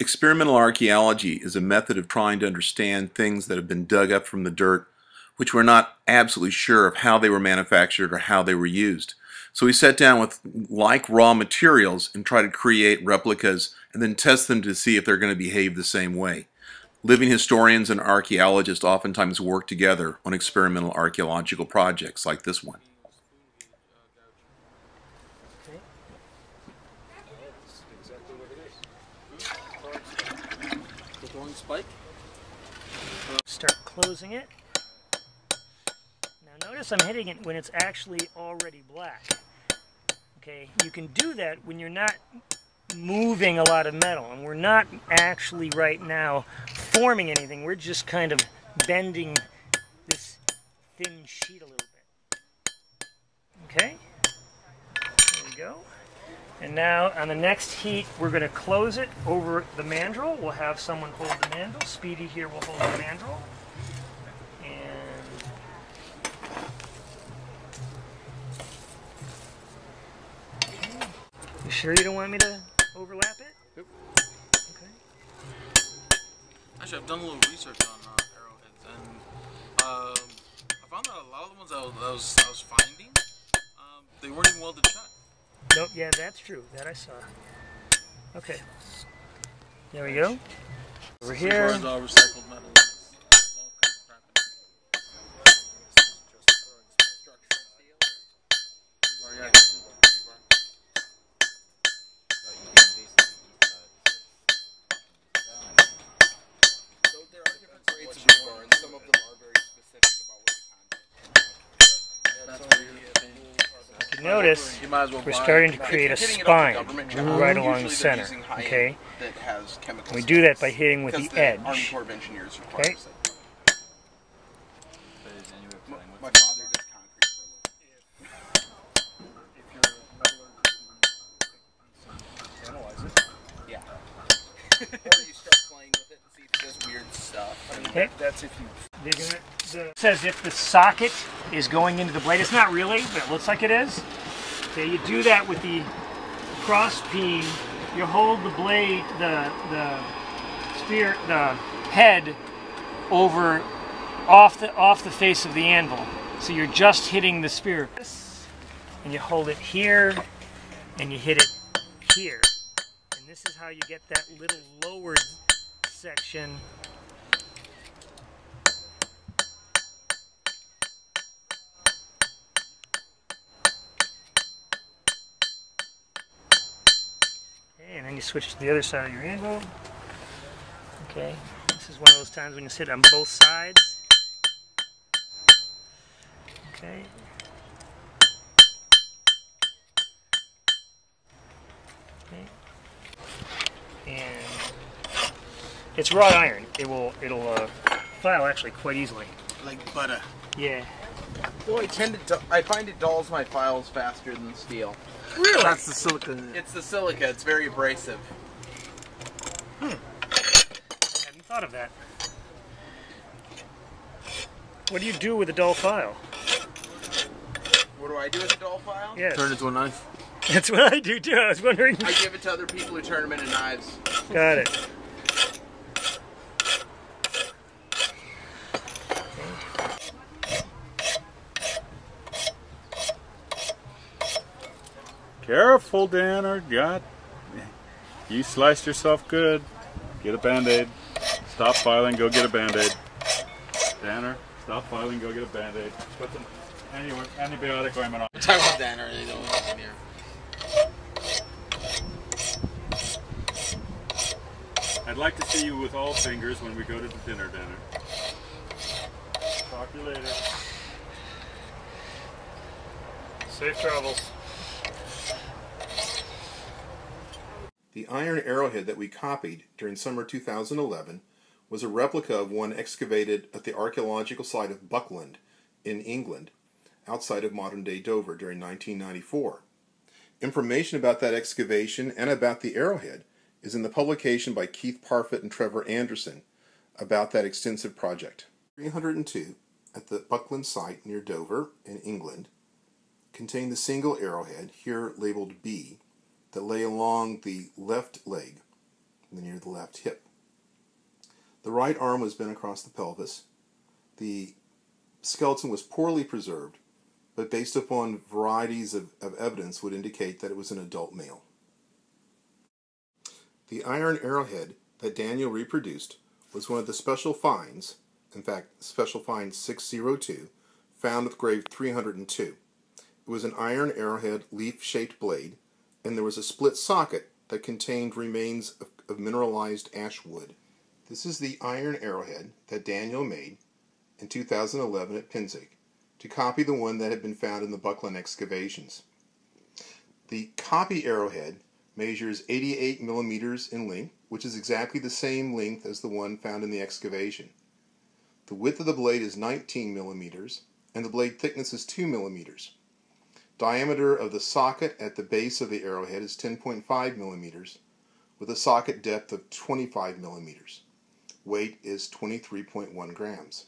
Experimental archaeology is a method of trying to understand things that have been dug up from the dirt, which we're not absolutely sure of how they were manufactured or how they were used. So we sat down with like raw materials and try to create replicas and then test them to see if they're going to behave the same way. Living historians and archaeologists oftentimes work together on experimental archaeological projects like this one. Spike. Start closing it. Now notice I'm hitting it when it's actually already black. Okay, you can do that when you're not moving a lot of metal, and we're not actually right now forming anything. We're just kind of bending this thin sheet a little bit. Okay, there we go. And now on the next heat, we're going to close it over the mandrel. We'll have someone hold the mandrel. Speedy here will hold the mandrel. And okay. You sure you don't want me to overlap it? Yep. Okay. Actually, I've done a little research on arrowheads, and I found that a lot of the ones I was finding, they weren't even welded shut. Nope, yeah, that's true. That I saw. Okay. There we go. Over here. Recycled metal. Some of them are very specific about what the content. Notice we're starting to create a spine right along the center. Okay, we do that by hitting with the edge. Okay. My father does concrete for a living. Analyze it. Yeah. Or you start playing with it and see if it does weird stuff. I mean, okay. That's if you. It says if the socket is going into the blade. It's not really, but it looks like it is. Okay, you do that with the cross beam. You hold the blade, the spear, the head over off the face of the anvil. So you're just hitting the spear, and you hold it here, and you hit it here, and this is how you get that little lower section. And then you switch to the other side of your anvil. Okay, this is one of those times when you sit on both sides. Okay. Okay. And it's wrought iron. It'll file actually quite easily. Like butter. Yeah. Well, I find it dulls my files faster than steel. Really? That's the silica. It's the silica. It's very abrasive. I hadn't thought of that. What do you do with a dull file? What do I do with a dull file? Yes. Turn it into a knife. That's what I do too. I was wondering. I give it to other people who turn them into knives. Got it. Careful, Danr. God, you sliced yourself good. Get a Band-Aid. Stop filing, go get a Band-Aid. Danr, stop filing, go get a Band-Aid. Put some antibiotic ointment on. Talk about Danr. They don't want in here. I'd like to see you with all fingers when we go to the dinner, Danr. Talk to you later. Safe travels. The iron arrowhead that we copied during summer 2011 was a replica of one excavated at the archaeological site of Buckland in England, outside of modern-day Dover during 1994. Information about that excavation and about the arrowhead is in the publication by Keith Parfitt and Trevor Anderson about that extensive project. 302 at the Buckland site near Dover in England contained the single arrowhead, here labeled B, that lay along the left leg near the left hip. The right arm was bent across the pelvis. The skeleton was poorly preserved, but based upon varieties of evidence would indicate that it was an adult male. The iron arrowhead that Daniel reproduced was one of the special finds, in fact, special find 602, found with grave 302. It was an iron arrowhead leaf-shaped blade, and there was a split socket that contained remains of mineralized ash wood. This is the iron arrowhead that Daniel made in 2011 at Pennsic to copy the one that had been found in the Buckland excavations. The copy arrowhead measures 88 millimeters in length, which is exactly the same length as the one found in the excavation. The width of the blade is 19 millimeters, and the blade thickness is 2 millimeters. Diameter of the socket at the base of the arrowhead is 10.5 millimeters, with a socket depth of 25 millimeters. Weight is 23.1 grams.